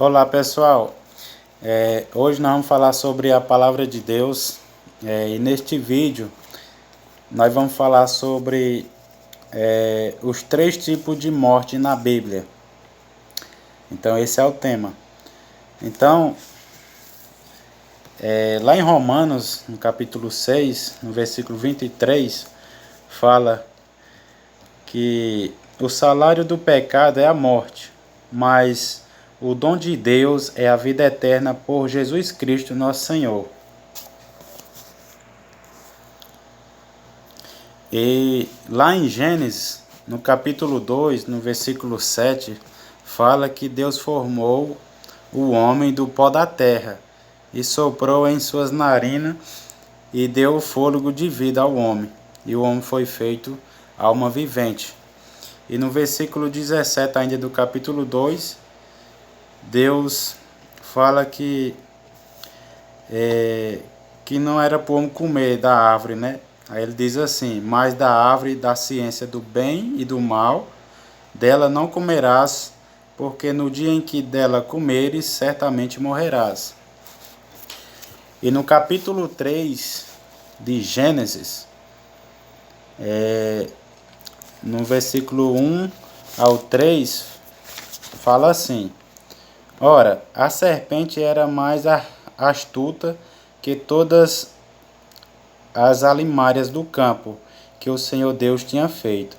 Olá pessoal, hoje nós vamos falar sobre a palavra de Deus e neste vídeo nós vamos falar sobre os 3 tipos de morte na Bíblia. Então esse é o tema. Então, lá em Romanos, no capítulo 6, no versículo 23, fala que o salário do pecado é a morte, mas o dom de Deus é a vida eterna por Jesus Cristo, nosso Senhor. E lá em Gênesis, no capítulo 2, no versículo 7, fala que Deus formou o homem do pó da terra e soprou em suas narinas e deu o fôlego de vida ao homem. E o homem foi feito alma vivente. E no versículo 17 ainda do capítulo 2, Deus fala que não era para o homem comer da árvore, né? Aí ele diz assim: mas da árvore da ciência do bem e do mal, dela não comerás, porque no dia em que dela comeres, certamente morrerás. E no capítulo 3 de Gênesis, no versículo 1 ao 3, fala assim: ora, a serpente era mais astuta que todas as alimárias do campo que o Senhor Deus tinha feito.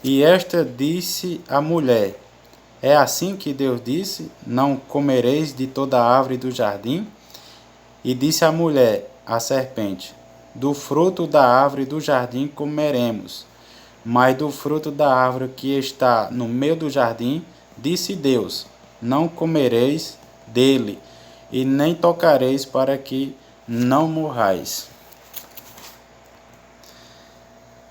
E esta disse à mulher: é assim que Deus disse: não comereis de toda a árvore do jardim? E disse a mulher à serpente: do fruto da árvore do jardim comeremos, mas do fruto da árvore que está no meio do jardim, disse Deus: não comereis dele, e nem tocareis, para que não morrais.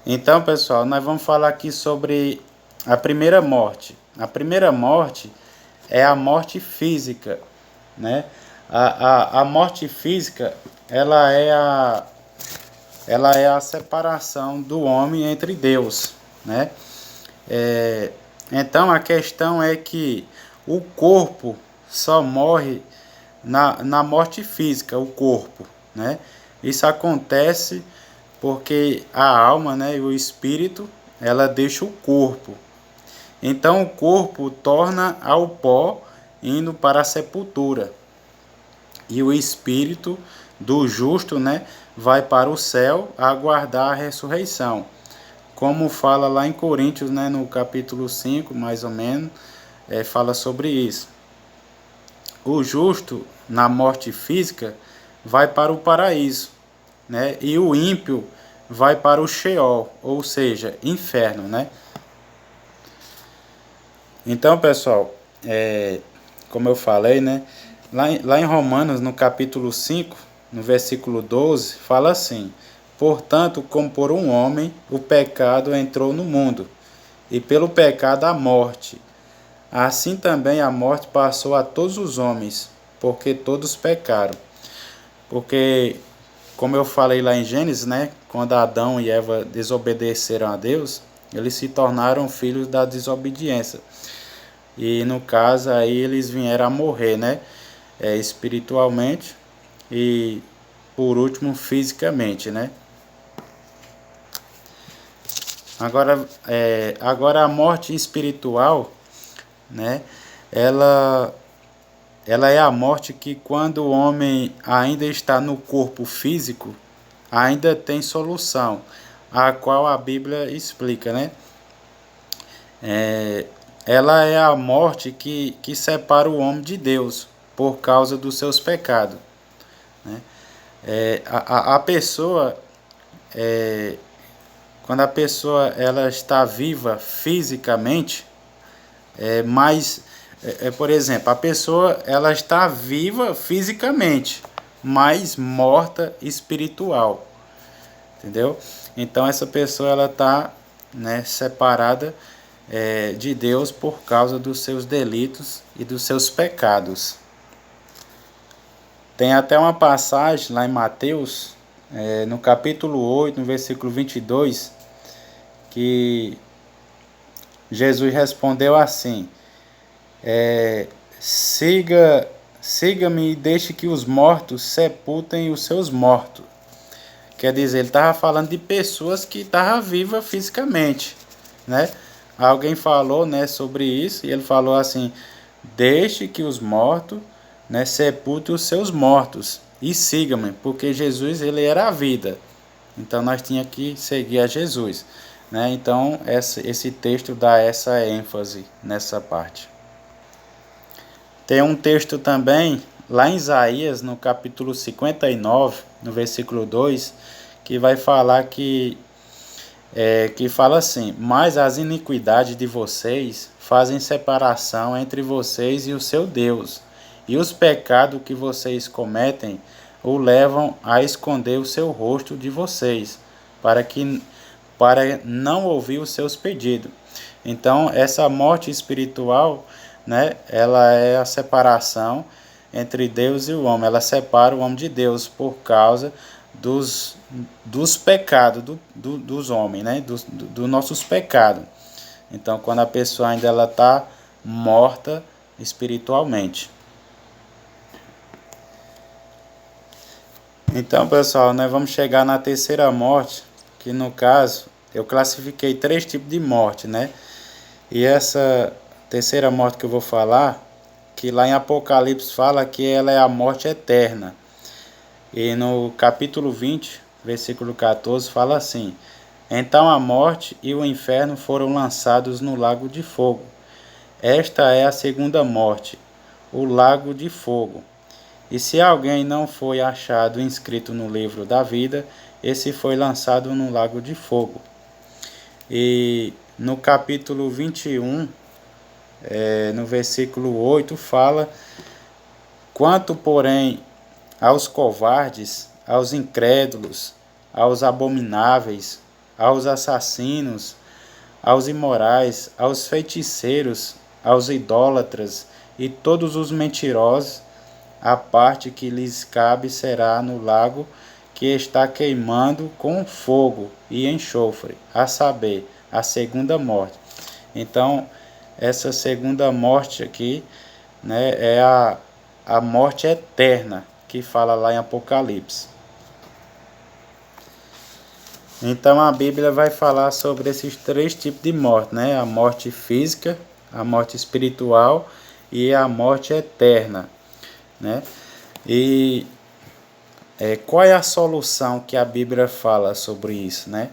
Então, pessoal, nós vamos falar aqui sobre a primeira morte. A primeira morte é a morte física, né? A morte física, ela é a separação do homem entre Deus, né? Então, a questão é que o corpo só morre na morte física, o corpo, né? Isso acontece porque a alma, né, e o espírito, ela deixa o corpo. Então o corpo torna ao pó, indo para a sepultura. E o espírito do justo, né, vai para o céu a aguardar a ressurreição. Como fala lá em Coríntios, né, no capítulo 5, mais ou menos, fala sobre isso. O justo, na morte física, vai para o paraíso, né? E o ímpio vai para o Sheol, ou seja, inferno, né? Então, pessoal, como eu falei, né? Lá em Romanos, no capítulo 5, no versículo 12, fala assim: portanto, como por um homem o pecado entrou no mundo, e pelo pecado a morte. Assim também a morte passou a todos os homens, porque todos pecaram. Porque, como eu falei lá em Gênesis, né, quando Adão e Eva desobedeceram a Deus, eles se tornaram filhos da desobediência. E no caso aí eles vieram a morrer, né, espiritualmente e por último fisicamente, né. Agora a morte espiritual, né, ela é a morte que, quando o homem ainda está no corpo físico, ainda tem solução, a qual a Bíblia explica, né? Ela é a morte que separa o homem de Deus por causa dos seus pecados, né? A pessoa, quando a pessoa ela está viva fisicamente, mas por exemplo, a pessoa ela está viva fisicamente, mas morta espiritual, entendeu? Então essa pessoa ela está, né, separada de Deus por causa dos seus delitos e dos seus pecados. Tem até uma passagem lá em Mateus, no capítulo 8, no versículo 22, que Jesus respondeu assim: Siga-me e deixe que os mortos sepultem os seus mortos. Quer dizer, ele estava falando de pessoas que estavam vivas fisicamente, né? Alguém falou, né, sobre isso e ele falou assim: deixe que os mortos, né, sepultem os seus mortos e siga-me, porque Jesus ele era a vida. Então nós tinha que seguir a Jesus, né? Então esse texto dá essa ênfase nessa parte. Tem um texto também lá em Isaías, no capítulo 59, no versículo 2, que vai falar que fala assim: mas as iniquidades de vocês fazem separação entre vocês e o seu Deus, e os pecados que vocês cometem o levam a esconder o seu rosto de vocês, para não ouvir os seus pedidos. Então, essa morte espiritual, né, ela é a separação entre Deus e o homem. Ela separa o homem de Deus por causa dos pecados dos homens, né, dos nossos pecados. Então, quando a pessoa ainda ela está morta espiritualmente. Então, pessoal, nós vamos chegar na terceira morte, que no caso eu classifiquei 3 tipos de morte, né? E essa terceira morte que eu vou falar, que lá em Apocalipse fala que ela é a morte eterna. E no capítulo 20, versículo 14, fala assim: então a morte e o inferno foram lançados no lago de fogo. Esta é a segunda morte, o lago de fogo. E se alguém não foi achado inscrito no livro da vida, esse foi lançado no lago de fogo. E no capítulo 21, no versículo 8, fala: quanto, porém, aos covardes, aos incrédulos, aos abomináveis, aos assassinos, aos imorais, aos feiticeiros, aos idólatras e todos os mentirosos, a parte que lhes cabe será no lago que está queimando com fogo e enxofre, a saber, a segunda morte. Então, essa segunda morte aqui, né, é a morte eterna, que fala lá em Apocalipse. Então a Bíblia vai falar sobre esses 3 tipos de morte, né? A morte física, a morte espiritual e a morte eterna, né? E qual é a solução que a Bíblia fala sobre isso, né?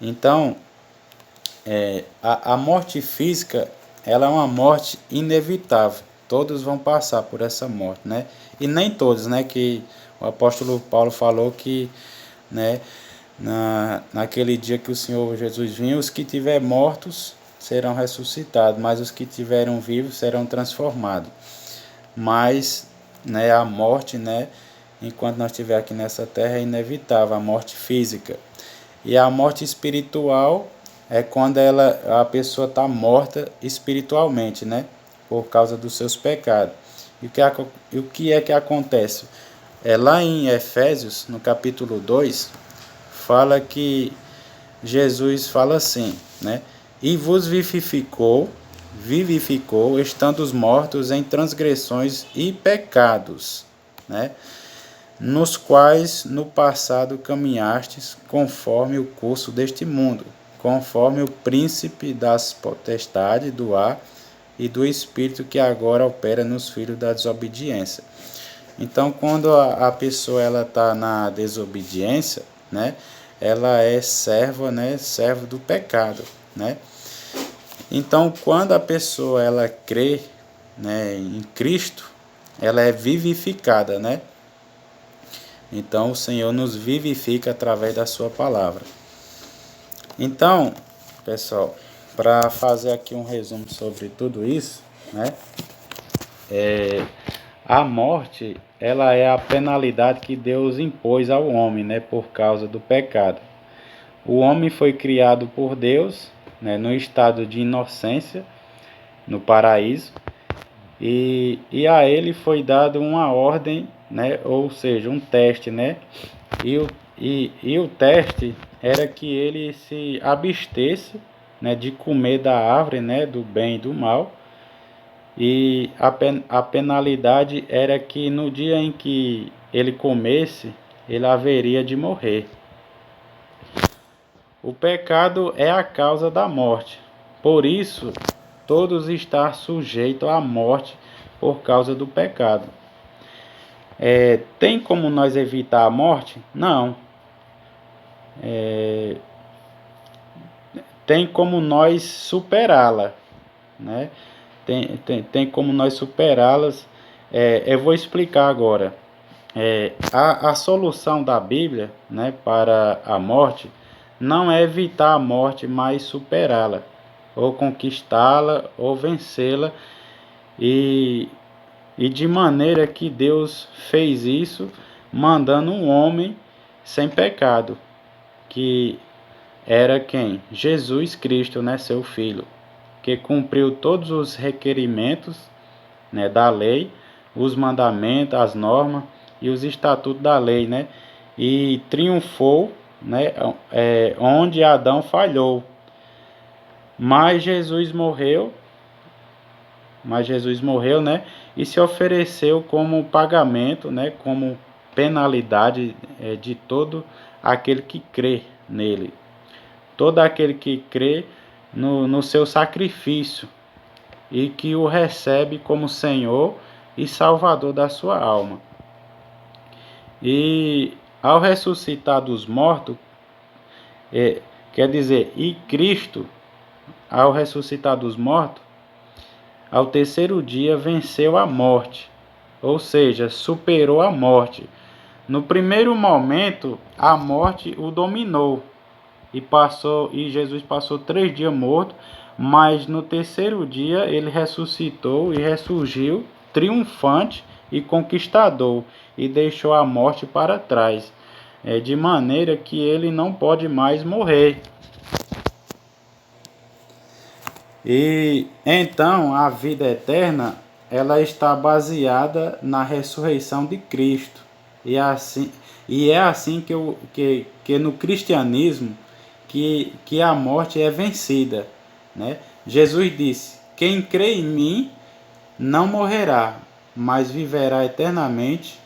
Então, a morte física, ela é uma morte inevitável. Todos vão passar por essa morte, né? E nem todos, né? Que o apóstolo Paulo falou que, né, naquele dia que o Senhor Jesus vinha, os que tiver mortos serão ressuscitados, mas os que tiveram vivos serão transformados. Mas, né, a morte, né, enquanto nós estiver aqui nessa terra, é inevitável, a morte física. E a morte espiritual é quando a pessoa está morta espiritualmente, né, por causa dos seus pecados. E o que é que acontece? Lá em Efésios, no capítulo 2, fala que Jesus fala assim, né? E vos vivificou, estando os mortos em transgressões e pecados, né? Nos quais no passado caminhastes conforme o curso deste mundo, conforme o príncipe das potestades do ar e do espírito que agora opera nos filhos da desobediência. Então, quando a pessoa ela está na desobediência, né, ela é serva, né, servo do pecado, né? Então, quando a pessoa ela crê, né, em Cristo, ela é vivificada, né? Então, o Senhor nos vivifica através da sua palavra. Então, pessoal, para fazer aqui um resumo sobre tudo isso, né? A morte, ela é a penalidade que Deus impôs ao homem, né, por causa do pecado. O homem foi criado por Deus, né, no estado de inocência, no paraíso, e a ele foi dado uma ordem, né, ou seja, um teste, né, e o teste era que ele se abstesse, né, de comer da árvore, né, do bem e do mal, e a penalidade era que no dia em que ele comesse, ele haveria de morrer. O pecado é a causa da morte. Por isso, todos estão sujeitos à morte por causa do pecado. Tem como nós evitar a morte? Não. Tem como nós superá-la, né? Tem como nós superá-las. Eu vou explicar agora. A solução da Bíblia, né, para a morte não é evitar a morte, mas superá-la, ou conquistá-la, ou vencê-la, e de maneira que Deus fez isso, mandando um homem sem pecado, que era quem? Jesus Cristo, né, seu Filho, que cumpriu todos os requerimentos, né, da lei, os mandamentos, as normas e os estatutos da lei, né, e triunfou, né, onde Adão falhou. Mas Jesus morreu, né, e se ofereceu como pagamento, né, como penalidade de todo aquele que crê nele. Todo aquele que crê no seu sacrifício e que o recebe como Senhor e Salvador da sua alma. E ao ressuscitar dos mortos, quer dizer, e Cristo, ao ressuscitar dos mortos, ao terceiro dia venceu a morte, ou seja, superou a morte. No primeiro momento, a morte o dominou e Jesus passou 3 dias morto, mas no terceiro dia ele ressuscitou e ressurgiu triunfante e conquistador e deixou a morte para trás, de maneira que ele não pode mais morrer. E então a vida eterna, ela está baseada na ressurreição de Cristo. E é assim que no cristianismo que a morte é vencida, né? Jesus disse: quem crê em mim não morrerá, mas viverá eternamente,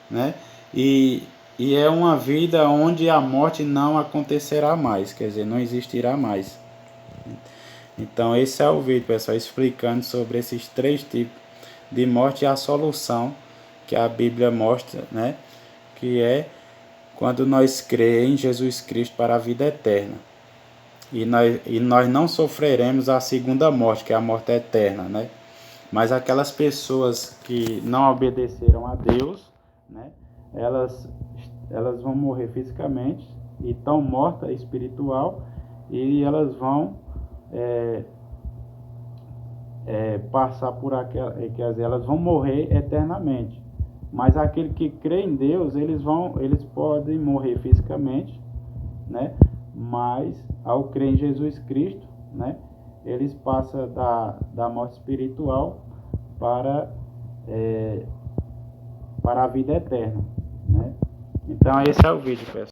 né? E é uma vida onde a morte não acontecerá mais, quer dizer, não existirá mais. Então esse é o vídeo, pessoal, explicando sobre esses 3 tipos de morte e a solução que a Bíblia mostra, né? Que é quando nós cremos em Jesus Cristo para a vida eterna. E nós não sofreremos a segunda morte, que é a morte eterna, né? Mas aquelas pessoas que não obedeceram a Deus, né? Elas vão morrer fisicamente e estão mortas espiritual, e elas vão passar por aquela, quer dizer, elas vão morrer eternamente. Mas aquele que crê em Deus, eles podem morrer fisicamente, né? Mas ao crer em Jesus Cristo, né, eles passam da morte espiritual para a vida eterna, né? Então esse é o vídeo, pessoal.